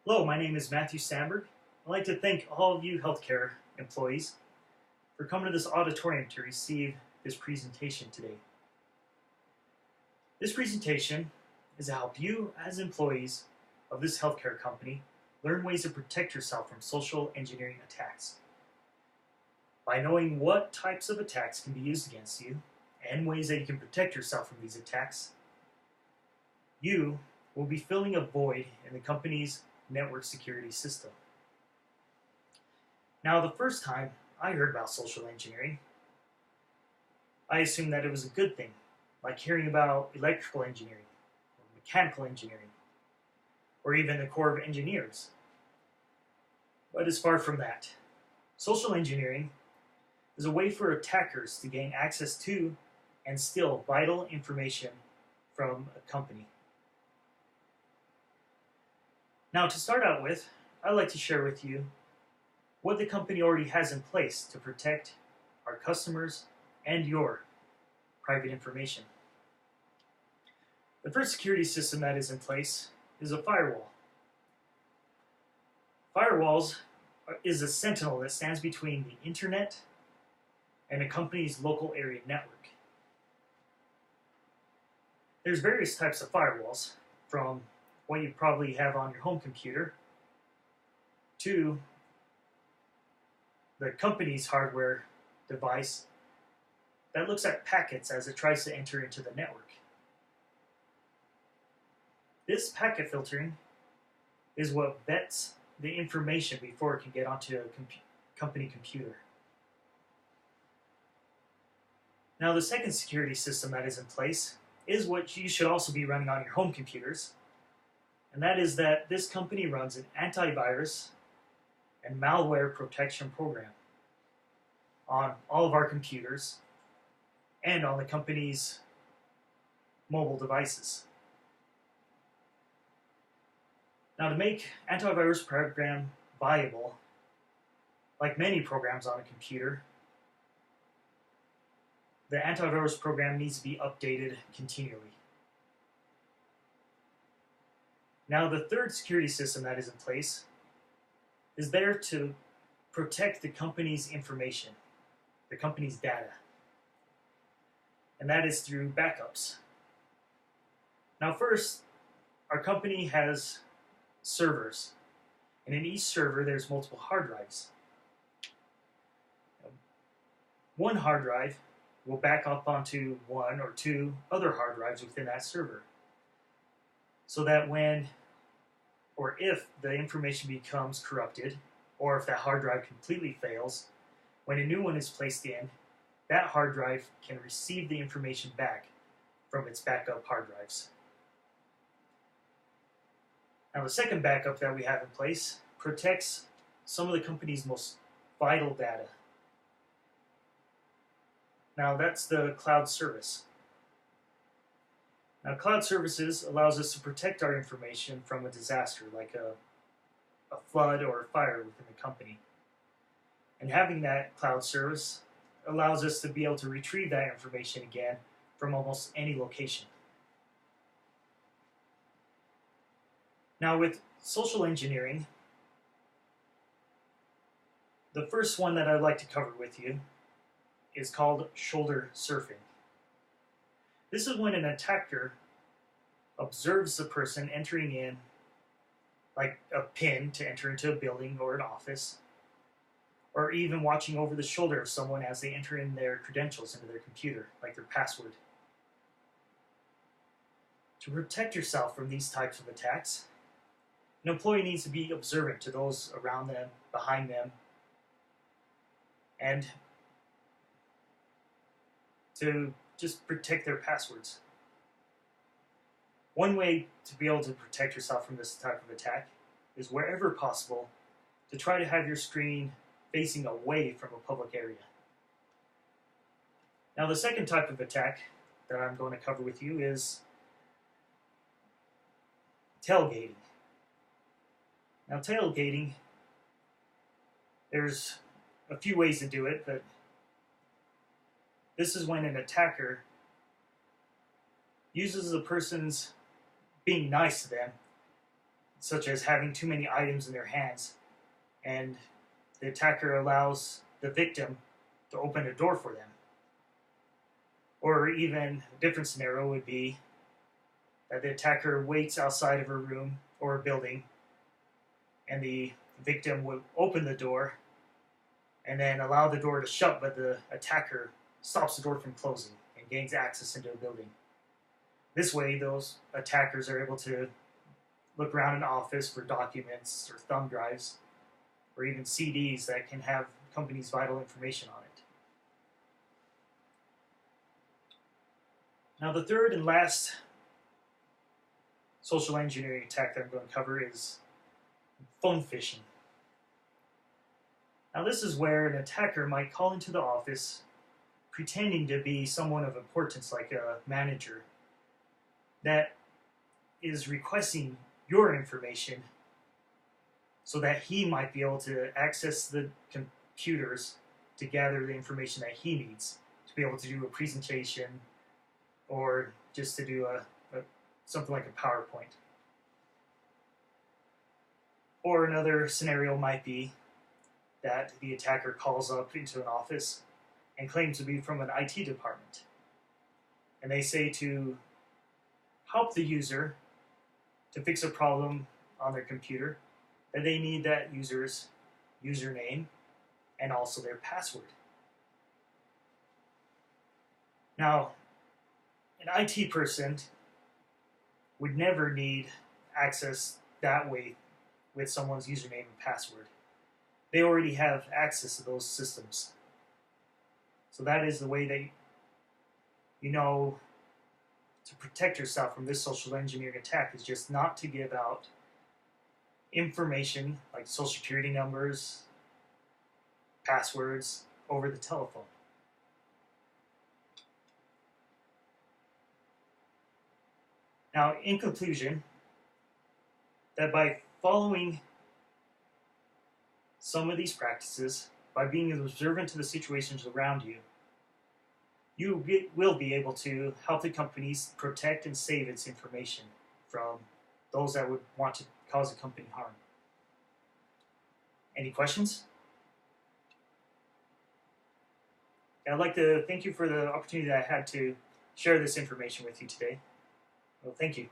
Hello, my name is Matthew Sandberg. I'd like to thank all of you healthcare employees for coming to this auditorium to receive this presentation today. This presentation is to help you as employees of this healthcare company learn ways to protect yourself from social engineering attacks. By knowing what types of attacks can be used against you and ways that you can protect yourself from these attacks, you will be filling a void in the company's network security system. Now, the first time I heard about social engineering, I assumed that it was a good thing, like hearing about electrical engineering, or mechanical engineering, or even the Corps of Engineers. But it's far from that. Social engineering is a way for attackers to gain access to and steal vital information from a company. Now, to start out with, I'd like to share with you what the company already has in place to protect our customers and your private information. The first security system that is in place is a firewall. Firewalls is a sentinel that stands between the internet and a company's local area network. There's various types of firewalls, from what you probably have on your home computer to the company's hardware device that looks at packets as it tries to enter into the network. This packet filtering is what vets the information before it can get onto a company computer. Now, the second security system that is in place is what you should also be running on your home computers, and that is that this company runs an antivirus and malware protection program on all of our computers and on the company's mobile devices. Now, to make antivirus program viable, like many programs on a computer, the antivirus program needs to be updated continually. Now, the third security system that is in place is there to protect the company's information, the company's data, and that is through backups. Now, first, our company has servers, and in each server there's multiple hard drives. One hard drive will back up onto one or two other hard drives within that server, so that when or if the information becomes corrupted, or if that hard drive completely fails, when a new one is placed in, that hard drive can receive the information back from its backup hard drives. Now, the second backup that we have in place protects some of the company's most vital data. Now, that's the cloud service. Now, cloud services allows us to protect our information from a disaster like a flood or a fire within the company. And having that cloud service allows us to be able to retrieve that information again from almost any location. Now, with social engineering, the first one that I'd like to cover with you is called shoulder surfing. This is when an attacker observes the person entering in, like a pin to enter into a building or an office, or even watching over the shoulder of someone as they enter in their credentials into their computer, like their password. To protect yourself from these types of attacks, an employee needs to be observant to those around them, behind them, and to just protect their passwords. One way to be able to protect yourself from this type of attack is, wherever possible, to try to have your screen facing away from a public area. Now, the second type of attack that I'm going to cover with you is tailgating. Now, tailgating, there's a few ways to do it, but this is when an attacker uses the person's being nice to them such as having too many items in their hands, and the attacker allows the victim to open a door for them. Or even a different scenario would be that the attacker waits outside of a room or a building, and the victim will open the door and then allow the door to shut, but the attacker stops the door from closing and gains access into a building. This way, those attackers are able to look around an office for documents or thumb drives or even CDs that can have company's vital information on it. Now, the third and last social engineering attack that I'm going to cover is phone phishing. Now, this is where an attacker might call into the office pretending to be someone of importance, like a manager, that is requesting your information so that he might be able to access the computers to gather the information that he needs to be able to do a presentation or just to do something like a PowerPoint. Or another scenario might be that the attacker calls up into an office and claims to be from an IT department. And they say to help the user to fix a problem on their computer, that they need that user's username and also their password. Now, an IT person would never need access that way with someone's username and password. They already have access to those systems. So that is the way that you know to protect yourself from this social engineering attack, is just not to give out information like social security numbers, passwords over the telephone. Now, in conclusion, that by following some of these practices, by being observant to the situations around you, you will be able to help the companies protect and save its information from those that would want to cause the company harm. Any questions? I'd like to thank you for the opportunity that I had to share this information with you today. Well, thank you.